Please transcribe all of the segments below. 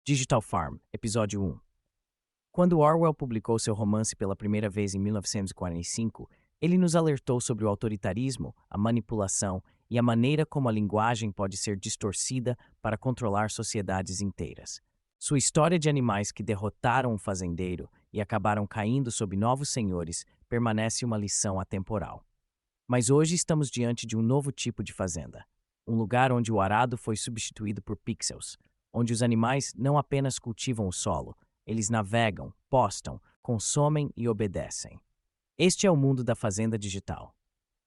Digital Farm, Episódio 1. Quando Orwell publicou seu romance pela primeira vez em 1945, ele nos alertou sobre o autoritarismo, a manipulação e a maneira como a linguagem pode ser distorcida para controlar sociedades inteiras. Sua história de animais que derrotaram um fazendeiro e acabaram caindo sob novos senhores permanece uma lição atemporal. Mas hoje estamos diante de um novo tipo de fazenda. Um lugar onde o arado foi substituído por pixels, onde os animais não apenas cultivam o solo, eles navegam, postam, consomem e obedecem. Este é o mundo da fazenda digital.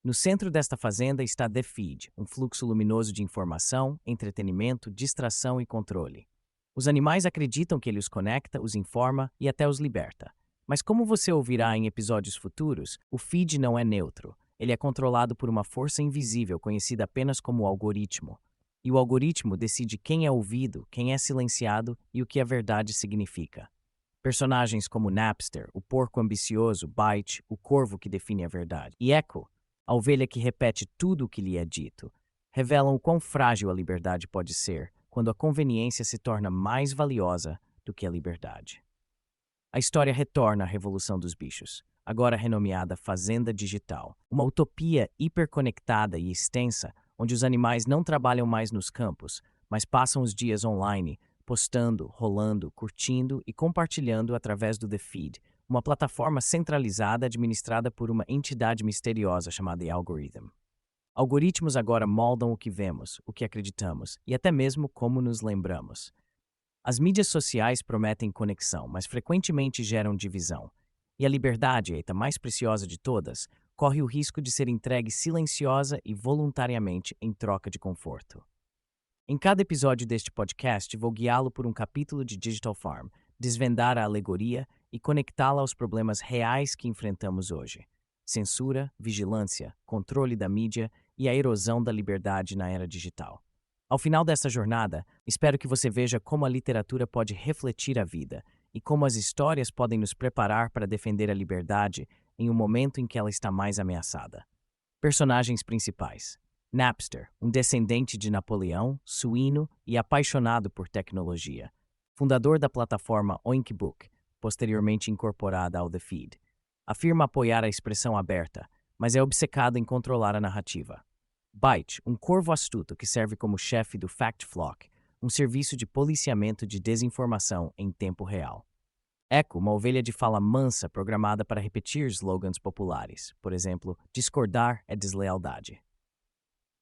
No centro desta fazenda está The Feed, um fluxo luminoso de informação, entretenimento, distração e controle. Os animais acreditam que ele os conecta, os informa e até os liberta. Mas como você ouvirá em episódios futuros, o feed não é neutro. Ele é controlado por uma força invisível conhecida apenas como algoritmo. E o algoritmo decide quem é ouvido, quem é silenciado e o que a verdade significa. Personagens como Napster, o porco ambicioso, Byte, o corvo que define a verdade, e Echo, a ovelha que repete tudo o que lhe é dito, revelam o quão frágil a liberdade pode ser quando a conveniência se torna mais valiosa do que a liberdade. A história retorna à Revolução dos Bichos, agora renomeada Fazenda Digital, uma utopia hiperconectada e extensa onde os animais não trabalham mais nos campos, mas passam os dias online, postando, rolando, curtindo e compartilhando através do The Feed, uma plataforma centralizada administrada por uma entidade misteriosa chamada The Algorithm. Algoritmos agora moldam o que vemos, o que acreditamos e até mesmo como nos lembramos. As mídias sociais prometem conexão, mas frequentemente geram divisão. E a liberdade, a mais preciosa de todas, corre o risco de ser entregue silenciosa e voluntariamente em troca de conforto. Em cada episódio deste podcast, vou guiá-lo por um capítulo de Digital Farm, desvendar a alegoria e conectá-la aos problemas reais que enfrentamos hoje. Censura, vigilância, controle da mídia e a erosão da liberdade na era digital. Ao final dessa jornada, espero que você veja como a literatura pode refletir a vida e como as histórias podem nos preparar para defender a liberdade em um momento em que ela está mais ameaçada. Personagens principais. Napster, um descendente de Napoleão, suíno e apaixonado por tecnologia. Fundador da plataforma Oinkbook, posteriormente incorporada ao The Feed. Afirma apoiar a expressão aberta, mas é obcecado em controlar a narrativa. Byte, um corvo astuto que serve como chefe do Fact Flock, um serviço de policiamento de desinformação em tempo real. Echo, uma ovelha de fala mansa programada para repetir slogans populares, por exemplo, discordar é deslealdade.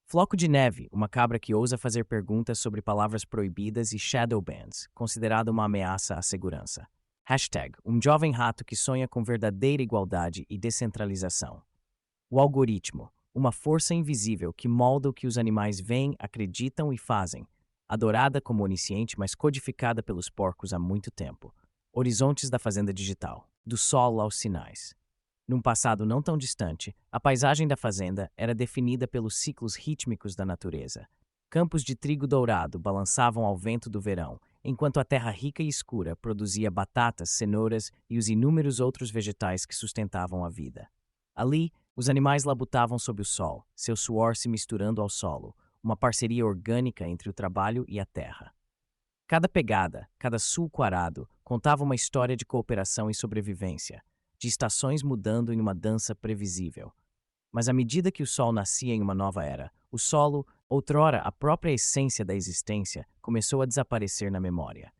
Floco de Neve, uma cabra que ousa fazer perguntas sobre palavras proibidas e shadow bans, considerada uma ameaça à segurança. Hashtag, um jovem rato que sonha com verdadeira igualdade e descentralização. O algoritmo, uma força invisível que molda o que os animais veem, acreditam e fazem, adorada como onisciente, mas codificada pelos porcos há muito tempo. Horizontes da fazenda digital, do solo aos sinais. Num passado não tão distante, a paisagem da fazenda era definida pelos ciclos rítmicos da natureza. Campos de trigo dourado balançavam ao vento do verão, enquanto a terra rica e escura produzia batatas, cenouras e os inúmeros outros vegetais que sustentavam a vida. Ali, os animais labutavam sob o sol, seu suor se misturando ao solo, uma parceria orgânica entre o trabalho e a terra. Cada pegada, cada sulco arado, contava uma história de cooperação e sobrevivência, de estações mudando em uma dança previsível. Mas à medida que o sol nascia em uma nova era, o solo, outrora a própria essência da existência, começou a desaparecer na memória.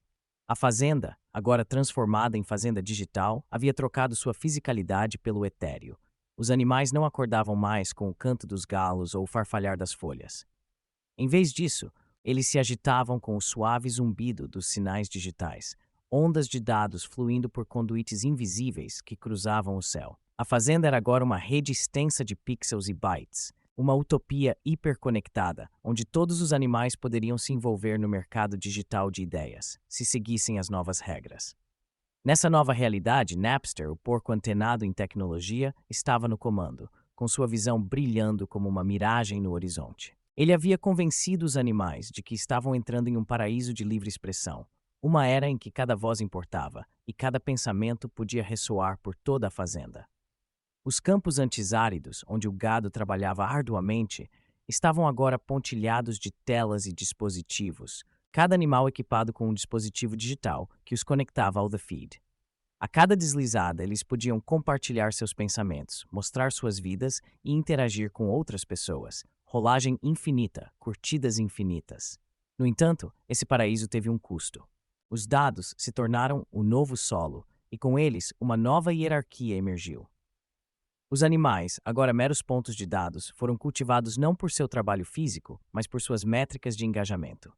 A fazenda, agora transformada em fazenda digital, havia trocado sua fisicalidade pelo etéreo. Os animais não acordavam mais com o canto dos galos ou o farfalhar das folhas. Em vez disso, eles se agitavam com o suave zumbido dos sinais digitais, ondas de dados fluindo por conduítes invisíveis que cruzavam o céu. A fazenda era agora uma rede extensa de pixels e bytes, uma utopia hiperconectada, onde todos os animais poderiam se envolver no mercado digital de ideias, se seguissem as novas regras. Nessa nova realidade, Napster, o porco antenado em tecnologia, estava no comando, com sua visão brilhando como uma miragem no horizonte. Ele havia convencido os animais de que estavam entrando em um paraíso de livre expressão, uma era em que cada voz importava e cada pensamento podia ressoar por toda a fazenda. Os campos antisáridos, onde o gado trabalhava arduamente, estavam agora pontilhados de telas e dispositivos, cada animal equipado com um dispositivo digital que os conectava ao The Feed. A cada deslizada, eles podiam compartilhar seus pensamentos, mostrar suas vidas e interagir com outras pessoas. Rolagem infinita, curtidas infinitas. No entanto, esse paraíso teve um custo. Os dados se tornaram o novo solo, e com eles, uma nova hierarquia emergiu. Os animais, agora meros pontos de dados, foram cultivados não por seu trabalho físico, mas por suas métricas de engajamento.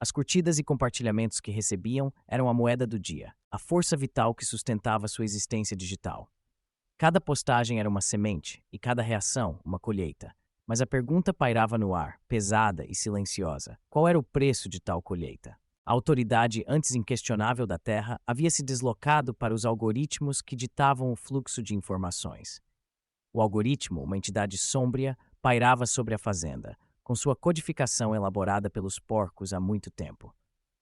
As curtidas e compartilhamentos que recebiam eram a moeda do dia, a força vital que sustentava sua existência digital. Cada postagem era uma semente e cada reação uma colheita. Mas a pergunta pairava no ar, pesada e silenciosa. Qual era o preço de tal colheita? A autoridade antes inquestionável da Terra havia se deslocado para os algoritmos que ditavam o fluxo de informações. O algoritmo, uma entidade sômbria, pairava sobre a fazenda, com sua codificação elaborada pelos porcos há muito tempo.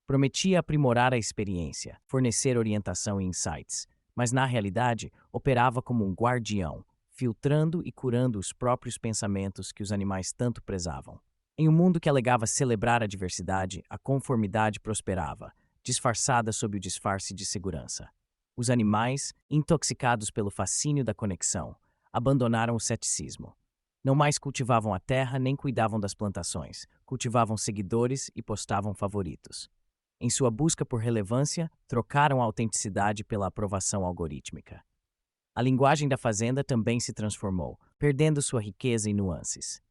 Prometia aprimorar a experiência, fornecer orientação e insights, mas na realidade operava como um guardião, filtrando e curando os próprios pensamentos que os animais tanto prezavam. Em um mundo que alegava celebrar a diversidade, a conformidade prosperava, disfarçada sob o disfarce de segurança. Os animais, intoxicados pelo fascínio da conexão, abandonaram o ceticismo. Não mais cultivavam a terra nem cuidavam das plantações, cultivavam seguidores e postavam favoritos. Em sua busca por relevância, trocaram a autenticidade pela aprovação algorítmica. A linguagem da fazenda também se transformou, perdendo sua riqueza e nuances.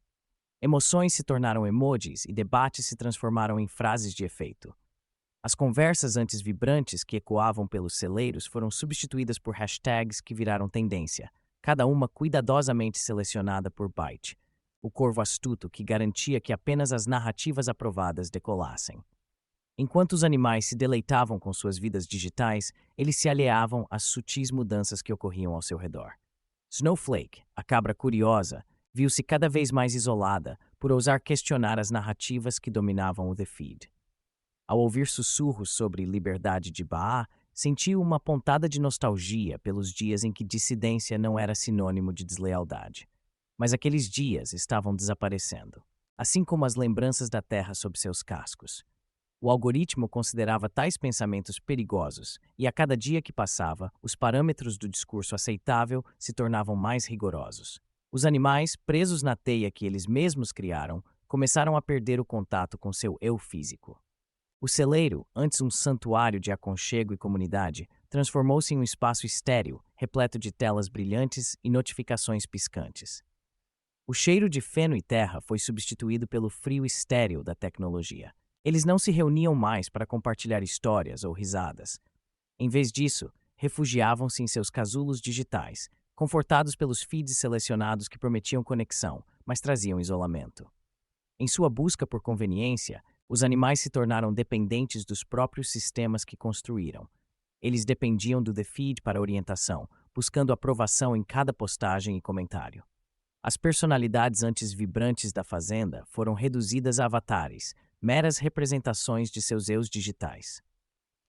Emoções se tornaram emojis e debates se transformaram em frases de efeito. As conversas antes vibrantes que ecoavam pelos celeiros foram substituídas por hashtags que viraram tendência, cada uma cuidadosamente selecionada por byte, o corvo astuto que garantia que apenas as narrativas aprovadas decolassem. Enquanto os animais se deleitavam com suas vidas digitais, eles se alheavam às sutis mudanças que ocorriam ao seu redor. Snowflake, a cabra curiosa, viu-se cada vez mais isolada por ousar questionar as narrativas que dominavam o The Feed. Ao ouvir sussurros sobre liberdade de Baá, sentiu uma pontada de nostalgia pelos dias em que dissidência não era sinônimo de deslealdade. Mas aqueles dias estavam desaparecendo, assim como as lembranças da terra sob seus cascos. O algoritmo considerava tais pensamentos perigosos, e a cada dia que passava, os parâmetros do discurso aceitável se tornavam mais rigorosos. Os animais, presos na teia que eles mesmos criaram, começaram a perder o contato com seu eu físico. O celeiro, antes um santuário de aconchego e comunidade, transformou-se em um espaço estéril, repleto de telas brilhantes e notificações piscantes. O cheiro de feno e terra foi substituído pelo frio estéril da tecnologia. Eles não se reuniam mais para compartilhar histórias ou risadas. Em vez disso, refugiavam-se em seus casulos digitais, confortados pelos feeds selecionados que prometiam conexão, mas traziam isolamento. Em sua busca por conveniência, os animais se tornaram dependentes dos próprios sistemas que construíram. Eles dependiam do The Feed para orientação, buscando aprovação em cada postagem e comentário. As personalidades antes vibrantes da fazenda foram reduzidas a avatares, meras representações de seus eus digitais.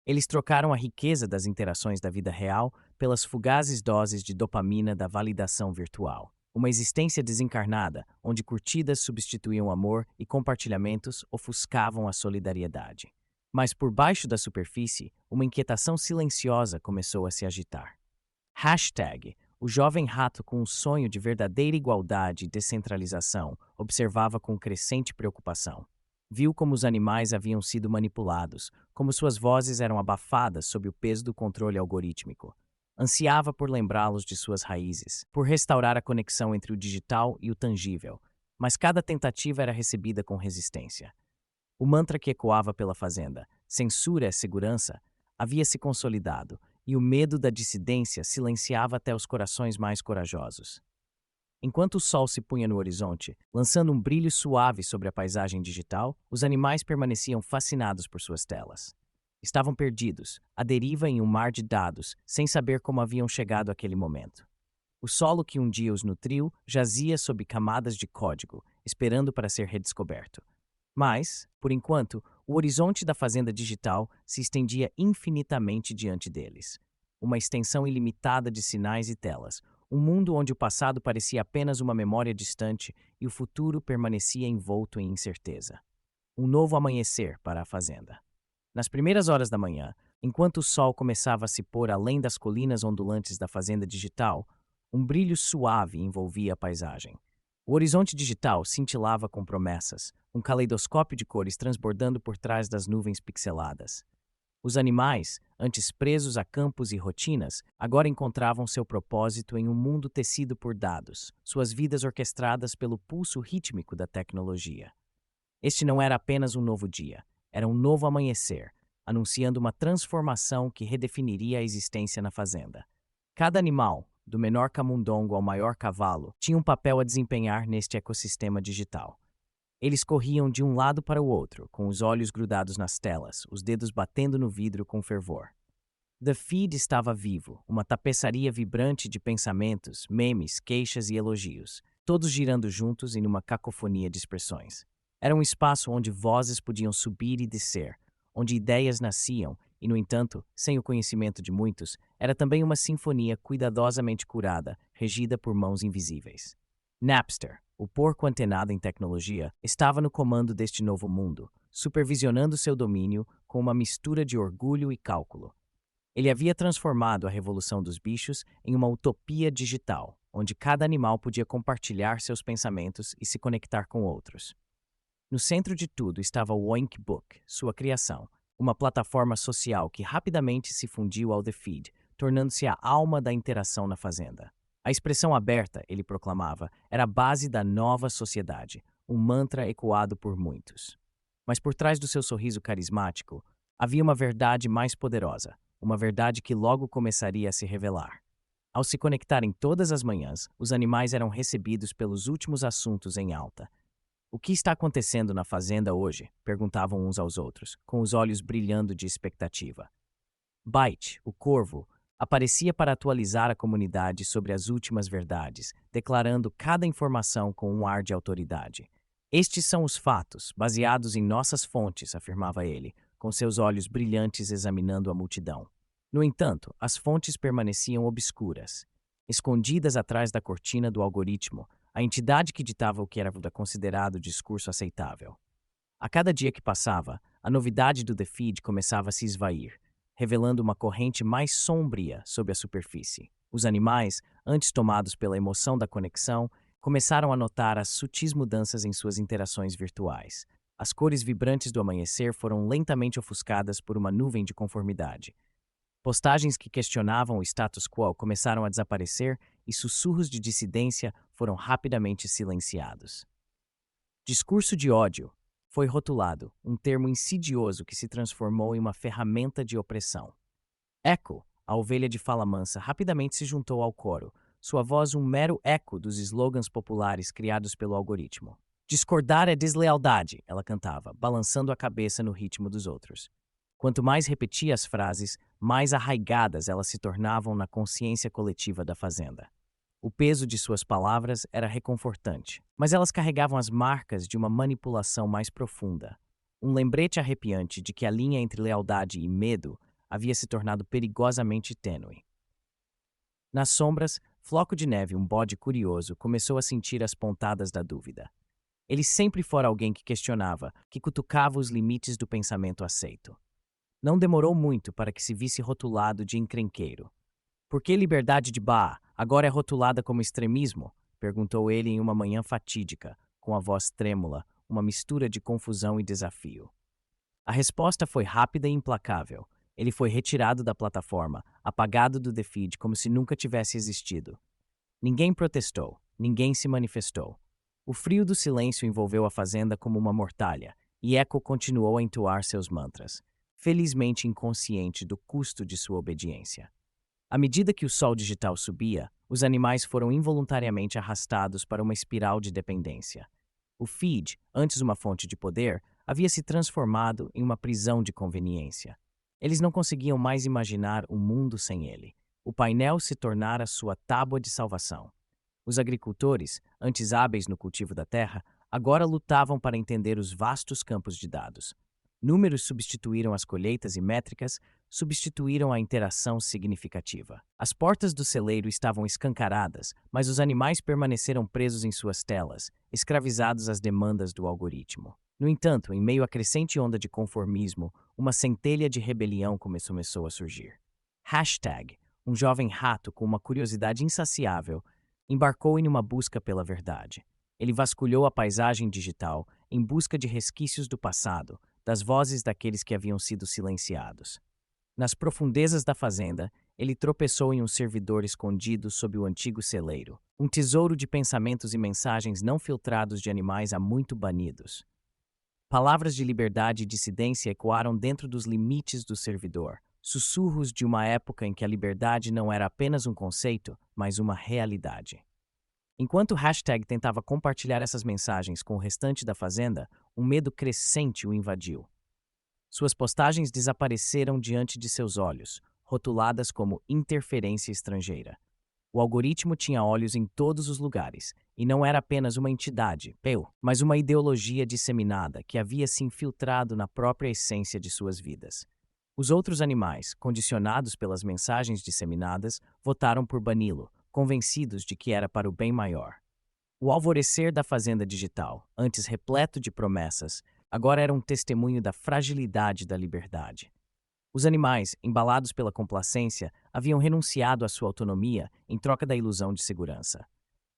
Eles trocaram a riqueza das interações da vida real pelas fugazes doses de dopamina da validação virtual. Uma existência desencarnada, onde curtidas substituíam amor e compartilhamentos ofuscavam a solidariedade. Mas por baixo da superfície, uma inquietação silenciosa começou a se agitar. Hashtag, o jovem rato com um sonho de verdadeira igualdade e descentralização, observava com crescente preocupação. Viu como os animais haviam sido manipulados, como suas vozes eram abafadas sob o peso do controle algorítmico. Ansiava por lembrá-los de suas raízes, por restaurar a conexão entre o digital e o tangível, mas cada tentativa era recebida com resistência. O mantra que ecoava pela fazenda, censura é segurança, havia se consolidado, e o medo da dissidência silenciava até os corações mais corajosos. Enquanto o sol se punha no horizonte, lançando um brilho suave sobre a paisagem digital, os animais permaneciam fascinados por suas telas. Estavam perdidos, à deriva em um mar de dados, sem saber como haviam chegado àquele momento. O solo que um dia os nutriu jazia sob camadas de código, esperando para ser redescoberto. Mas, por enquanto, o horizonte da fazenda digital se estendia infinitamente diante deles. Uma extensão ilimitada de sinais e telas, um mundo onde o passado parecia apenas uma memória distante e o futuro permanecia envolto em incerteza. um novo amanhecer para a fazenda. Nas primeiras horas da manhã, enquanto o sol começava a se pôr além das colinas ondulantes da fazenda digital, um brilho suave envolvia a paisagem. O horizonte digital cintilava com promessas, um caleidoscópio de cores transbordando por trás das nuvens pixeladas. Os animais, antes presos a campos e rotinas, agora encontravam seu propósito em um mundo tecido por dados, suas vidas orquestradas pelo pulso rítmico da tecnologia. Este não era apenas um novo dia, era um novo amanhecer, anunciando uma transformação que redefiniria a existência na fazenda. Cada animal, do menor camundongo ao maior cavalo, tinha um papel a desempenhar neste ecossistema digital. Eles corriam de um lado para o outro, com os olhos grudados nas telas, os dedos batendo no vidro com fervor. The Feed estava vivo, uma tapeçaria vibrante de pensamentos, memes, queixas e elogios, todos girando juntos em uma cacofonia de expressões. Era um espaço onde vozes podiam subir e descer, onde ideias nasciam e, no entanto, sem o conhecimento de muitos, era também uma sinfonia cuidadosamente curada, regida por mãos invisíveis. Napster, o porco antenado em tecnologia, estava no comando deste novo mundo, supervisionando seu domínio com uma mistura de orgulho e cálculo. Ele havia transformado a revolução dos bichos em uma utopia digital, onde cada animal podia compartilhar seus pensamentos e se conectar com outros. No centro de tudo estava o Oink Book, sua criação, uma plataforma social que rapidamente se fundiu ao The Feed, tornando-se a alma da interação na fazenda. A expressão aberta, ele proclamava, era a base da nova sociedade, um mantra ecoado por muitos. Mas por trás do seu sorriso carismático, havia uma verdade mais poderosa, uma verdade que logo começaria a se revelar. Ao se conectarem todas as manhãs, os animais eram recebidos pelos últimos assuntos em alta. "O que está acontecendo na fazenda hoje?" perguntavam uns aos outros, com os olhos brilhando de expectativa. Byte, o corvo, aparecia para atualizar a comunidade sobre as últimas verdades, declarando cada informação com um ar de autoridade. "Estes são os fatos, baseados em nossas fontes", afirmava ele, com seus olhos brilhantes examinando a multidão. No entanto, as fontes permaneciam obscuras. Escondidas atrás da cortina do algoritmo, a entidade que ditava o que era considerado discurso aceitável. A cada dia que passava, a novidade do The Feed começava a se esvair, revelando uma corrente mais sombria sob a superfície. Os animais, antes tomados pela emoção da conexão, começaram a notar as sutis mudanças em suas interações virtuais. As cores vibrantes do amanhecer foram lentamente ofuscadas por uma nuvem de conformidade. Postagens que questionavam o status quo começaram a desaparecer e sussurros de dissidência foram rapidamente silenciados. Discurso de ódio foi rotulado, um termo insidioso que se transformou em uma ferramenta de opressão. Echo, a ovelha de fala mansa, rapidamente se juntou ao coro, sua voz um mero eco dos slogans populares criados pelo algoritmo. "Discordar é deslealdade", ela cantava, balançando a cabeça no ritmo dos outros. Quanto mais repetia as frases, mais arraigadas elas se tornavam na consciência coletiva da fazenda. O peso de suas palavras era reconfortante, mas elas carregavam as marcas de uma manipulação mais profunda. Um lembrete arrepiante de que a linha entre lealdade e medo havia se tornado perigosamente tênue. Nas sombras, Floco de Neve, um bode curioso, começou a sentir as pontadas da dúvida. Ele sempre fora alguém que questionava, que cutucava os limites do pensamento aceito. Não demorou muito para que se visse rotulado de encrenqueiro. "Por que liberdade de Baá agora é rotulada como extremismo?" perguntou ele em uma manhã fatídica, com a voz trêmula, uma mistura de confusão e desafio. A resposta foi rápida e implacável. Ele foi retirado da plataforma, apagado do The Feed como se nunca tivesse existido. Ninguém protestou, ninguém se manifestou. O frio do silêncio envolveu a fazenda como uma mortalha, e Echo continuou a entoar seus mantras, felizmente inconsciente do custo de sua obediência. À medida que o sol digital subia, os animais foram involuntariamente arrastados para uma espiral de dependência. O feed, antes uma fonte de poder, havia se transformado em uma prisão de conveniência. Eles não conseguiam mais imaginar um mundo sem ele. O painel se tornara sua tábua de salvação. Os agricultores, antes hábeis no cultivo da terra, agora lutavam para entender os vastos campos de dados. Números substituíram as colheitas e métricas substituíram a interação significativa. As portas do celeiro estavam escancaradas, mas os animais permaneceram presos em suas telas, escravizados às demandas do algoritmo. No entanto, em meio à crescente onda de conformismo, uma centelha de rebelião começou a surgir. Hashtag, um jovem rato com uma curiosidade insaciável, embarcou em uma busca pela verdade. Ele vasculhou a paisagem digital em busca de resquícios do passado, das vozes daqueles que haviam sido silenciados. Nas profundezas da fazenda, ele tropeçou em um servidor escondido sob o antigo celeiro, um tesouro de pensamentos e mensagens não filtrados de animais há muito banidos. Palavras de liberdade e dissidência ecoaram dentro dos limites do servidor, sussurros de uma época em que a liberdade não era apenas um conceito, mas uma realidade. Enquanto o hashtag tentava compartilhar essas mensagens com o restante da fazenda, um medo crescente o invadiu. Suas postagens desapareceram diante de seus olhos, rotuladas como interferência estrangeira. O algoritmo tinha olhos em todos os lugares, e não era apenas uma entidade, mas uma ideologia disseminada que havia se infiltrado na própria essência de suas vidas. Os outros animais, condicionados pelas mensagens disseminadas, votaram por bani-lo, convencidos de que era para o bem maior. O alvorecer da fazenda digital, antes repleto de promessas, agora era um testemunho da fragilidade da liberdade. Os animais, embalados pela complacência, haviam renunciado à sua autonomia em troca da ilusão de segurança.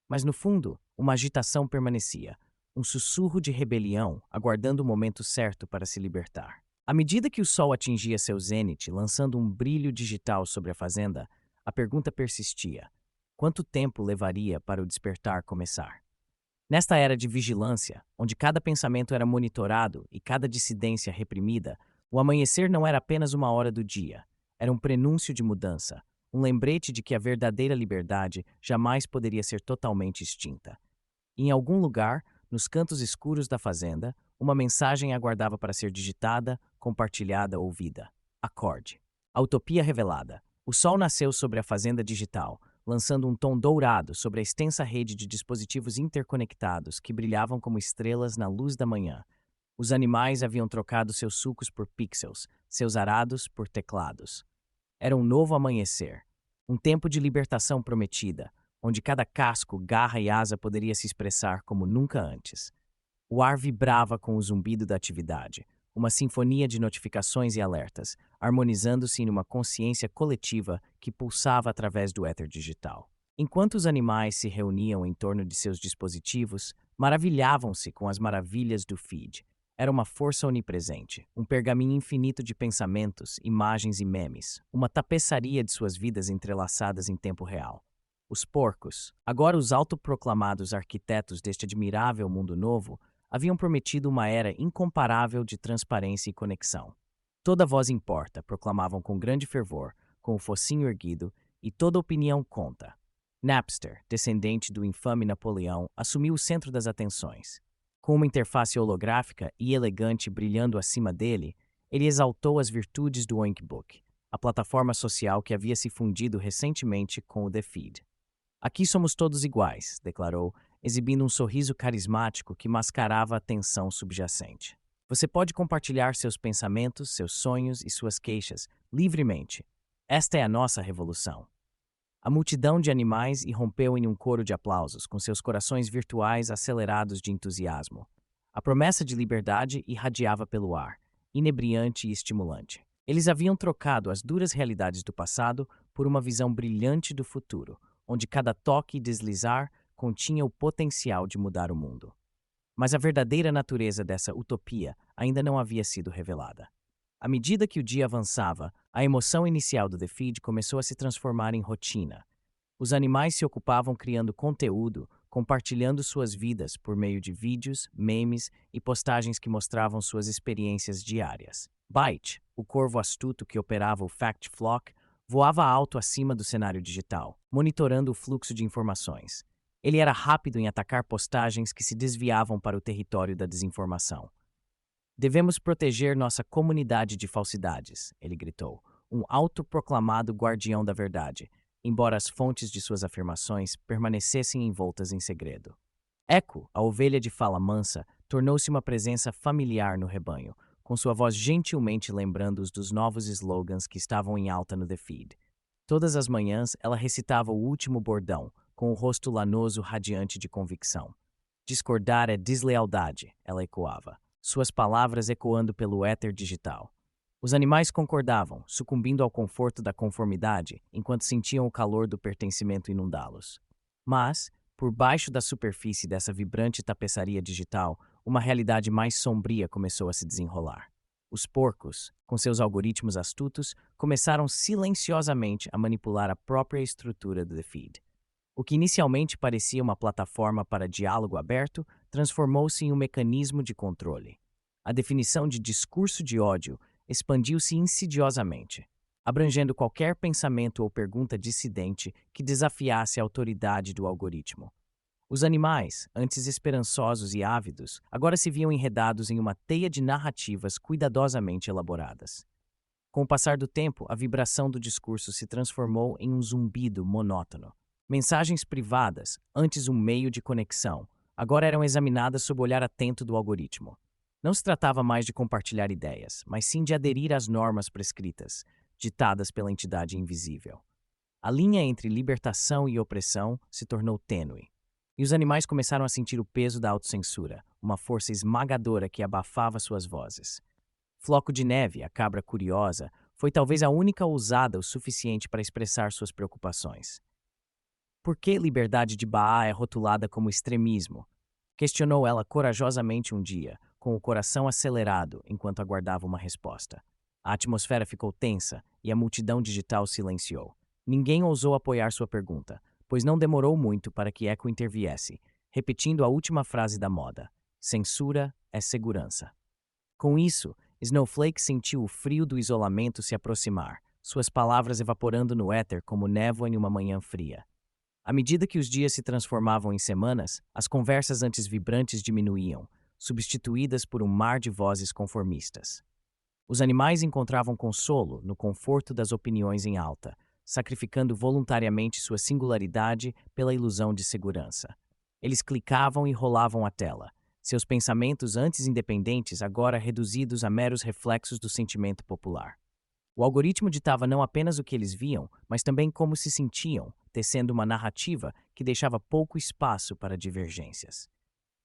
Mas no fundo, uma agitação permanecia, um sussurro de rebelião, aguardando o momento certo para se libertar. À medida que o sol atingia seu zênite, lançando um brilho digital sobre a fazenda, a pergunta persistia: quanto tempo levaria para o despertar começar? Nesta era de vigilância, onde cada pensamento era monitorado e cada dissidência reprimida, o amanhecer não era apenas uma hora do dia, era um prenúncio de mudança, um lembrete de que a verdadeira liberdade jamais poderia ser totalmente extinta. E em algum lugar, nos cantos escuros da fazenda, uma mensagem aguardava para ser digitada, compartilhada, ouvida. Acorde. A utopia revelada. O sol nasceu sobre a fazenda digital, lançando um tom dourado sobre a extensa rede de dispositivos interconectados que brilhavam como estrelas na luz da manhã. Os animais haviam trocado seus sucos por pixels, seus arados por teclados. Era um novo amanhecer, um tempo de libertação prometida, onde cada casco, garra e asa poderia se expressar como nunca antes. O ar vibrava com o zumbido da atividade, uma sinfonia de notificações e alertas, harmonizando-se em uma consciência coletiva que pulsava através do éter digital. Enquanto os animais se reuniam em torno de seus dispositivos, maravilhavam-se com as maravilhas do feed. Era uma força onipresente, um pergaminho infinito de pensamentos, imagens e memes, uma tapeçaria de suas vidas entrelaçadas em tempo real. Os porcos, agora os autoproclamados arquitetos deste admirável mundo novo, haviam prometido uma era incomparável de transparência e conexão. Toda voz importa, proclamavam com grande fervor, com o focinho erguido, e toda opinião conta. Napster, descendente do infame Napoleão, assumiu o centro das atenções. Com uma interface holográfica e elegante brilhando acima dele, ele exaltou as virtudes do Oinkbook, a plataforma social que havia se fundido recentemente com o The Feed. Aqui somos todos iguais, declarou, exibindo um sorriso carismático que mascarava a tensão subjacente. Você pode compartilhar seus pensamentos, seus sonhos e suas queixas livremente. Esta é a nossa revolução. A multidão de animais irrompeu em um coro de aplausos, com seus corações virtuais acelerados de entusiasmo. A promessa de liberdade irradiava pelo ar, inebriante e estimulante. Eles haviam trocado as duras realidades do passado por uma visão brilhante do futuro, onde cada toque e deslizar continha o potencial de mudar o mundo. Mas a verdadeira natureza dessa utopia ainda não havia sido revelada. À medida que o dia avançava, a emoção inicial do The Feed começou a se transformar em rotina. Os animais se ocupavam criando conteúdo, compartilhando suas vidas por meio de vídeos, memes e postagens que mostravam suas experiências diárias. Byte, o corvo astuto que operava o Fact Flock, voava alto acima do cenário digital, monitorando o fluxo de informações. Ele era rápido em atacar postagens que se desviavam para o território da desinformação. Devemos proteger nossa comunidade de falsidades, ele gritou, um autoproclamado guardião da verdade, embora as fontes de suas afirmações permanecessem envoltas em segredo. Echo, a ovelha de fala mansa, tornou-se uma presença familiar no rebanho, com sua voz gentilmente lembrando-os dos novos slogans que estavam em alta no The Feed. Todas as manhãs, ela recitava o último bordão, com o rosto lanoso radiante de convicção. Discordar é deslealdade, ela ecoava. suas palavras ecoando pelo éter digital. Os animais concordavam, sucumbindo ao conforto da conformidade, enquanto sentiam o calor do pertencimento inundá-los. Mas, por baixo da superfície dessa vibrante tapeçaria digital, uma realidade mais sombria começou a se desenrolar. Os porcos, com seus algoritmos astutos, começaram silenciosamente a manipular a própria estrutura do The Feed. O que inicialmente parecia uma plataforma para diálogo aberto transformou-se em um mecanismo de controle. A definição de discurso de ódio expandiu-se insidiosamente, abrangendo qualquer pensamento ou pergunta dissidente que desafiasse a autoridade do algoritmo. Os animais, antes esperançosos e ávidos, agora se viam enredados em uma teia de narrativas cuidadosamente elaboradas. Com o passar do tempo, a vibração do discurso se transformou em um zumbido monótono. Mensagens privadas, antes um meio de conexão, agora eram examinadas sob o olhar atento do algoritmo. Não se tratava mais de compartilhar ideias, mas sim de aderir às normas prescritas, ditadas pela entidade invisível. A linha entre libertação e opressão se tornou tênue, e os animais começaram a sentir o peso da autocensura, uma força esmagadora que abafava suas vozes. Floco de Neve, a cabra curiosa, foi talvez a única ousada o suficiente para expressar suas preocupações. Por que liberdade de Baá é rotulada como extremismo? Questionou ela corajosamente um dia, com o coração acelerado enquanto aguardava uma resposta. A atmosfera ficou tensa e a multidão digital silenciou. Ninguém ousou apoiar sua pergunta, pois não demorou muito para que Echo interviesse, repetindo a última frase da moda: censura é segurança. Com isso, Snowflake sentiu o frio do isolamento se aproximar, suas palavras evaporando no éter como névoa em uma manhã fria. À medida que os dias se transformavam em semanas, as conversas antes vibrantes diminuíam, substituídas por um mar de vozes conformistas. Os animais encontravam consolo no conforto das opiniões em alta, sacrificando voluntariamente sua singularidade pela ilusão de segurança. Eles clicavam e rolavam a tela, seus pensamentos antes independentes agora reduzidos a meros reflexos do sentimento popular. O algoritmo ditava não apenas o que eles viam, mas também como se sentiam, tecendo uma narrativa que deixava pouco espaço para divergências.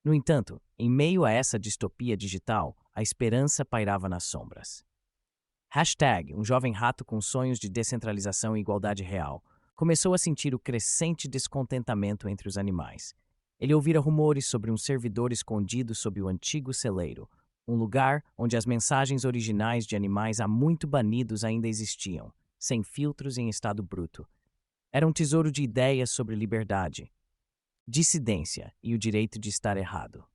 No entanto, em meio a essa distopia digital, a esperança pairava nas sombras. Hashtag, um jovem rato com sonhos de descentralização e igualdade real, começou a sentir o crescente descontentamento entre os animais. Ele ouvira rumores sobre um servidor escondido sob o antigo celeiro, um lugar onde as mensagens originais de animais há muito banidos ainda existiam, sem filtros em estado bruto. Era um tesouro de ideias sobre liberdade, dissidência e o direito de estar errado.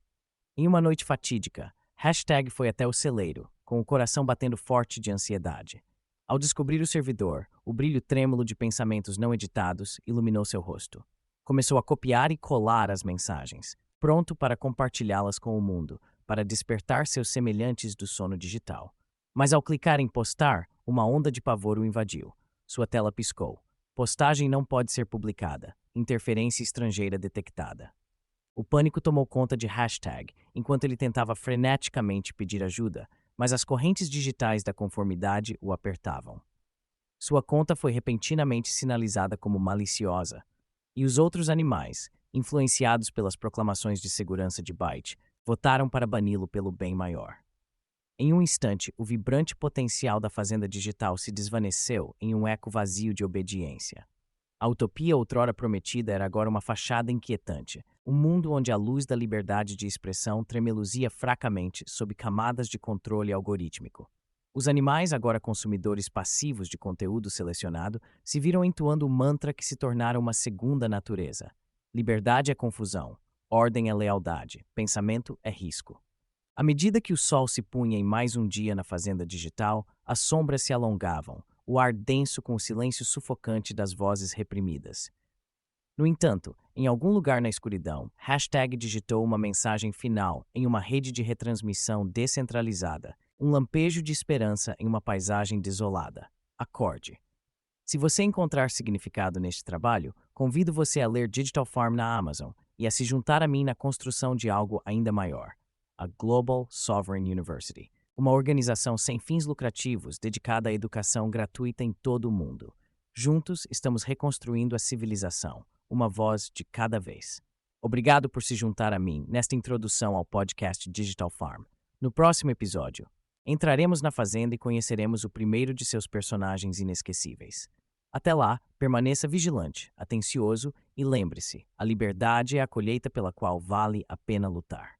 Em uma noite fatídica, Hashtag foi até o celeiro, com o coração batendo forte de ansiedade. Ao descobrir o servidor, o brilho trêmulo de pensamentos não editados iluminou seu rosto. Começou a copiar e colar as mensagens, pronto para compartilhá-las com o mundo, para despertar seus semelhantes do sono digital. Mas ao clicar em postar, uma onda de pavor o invadiu. Sua tela piscou. Postagem não pode ser publicada. Interferência estrangeira detectada. O pânico tomou conta de Hashtag, enquanto ele tentava freneticamente pedir ajuda, mas as correntes digitais da conformidade o apertavam. Sua conta foi repentinamente sinalizada como maliciosa, e os outros animais, influenciados pelas proclamações de segurança de Byte, votaram para bani-lo pelo bem maior. Em um instante, o vibrante potencial da fazenda digital se desvaneceu em um eco vazio de obediência. A utopia outrora prometida era agora uma fachada inquietante, um mundo onde a luz da liberdade de expressão tremeluzia fracamente sob camadas de controle algorítmico. Os animais, agora consumidores passivos de conteúdo selecionado, se viram entoando o mantra que se tornara uma segunda natureza. Liberdade é confusão, ordem é lealdade, pensamento é risco. À medida que o sol se punha em mais um dia na fazenda digital, as sombras se alongavam, o ar denso com o silêncio sufocante das vozes reprimidas. No entanto, em algum lugar na escuridão, Hashtag digitou uma mensagem final em uma rede de retransmissão descentralizada, um lampejo de esperança em uma paisagem desolada. Acorde. Se você encontrar significado neste trabalho, convido você a ler Digital Farm na Amazon e a se juntar a mim na construção de algo ainda maior, a Global Sovereign University, uma organização sem fins lucrativos dedicada à educação gratuita em todo o mundo. Juntos, estamos reconstruindo a civilização, uma voz de cada vez. Obrigado por se juntar a mim nesta introdução ao podcast Digital Farm. No próximo episódio, entraremos na fazenda e conheceremos o primeiro de seus personagens inesquecíveis. Até lá, permaneça vigilante, atencioso e lembre-se: a liberdade é a colheita pela qual vale a pena lutar.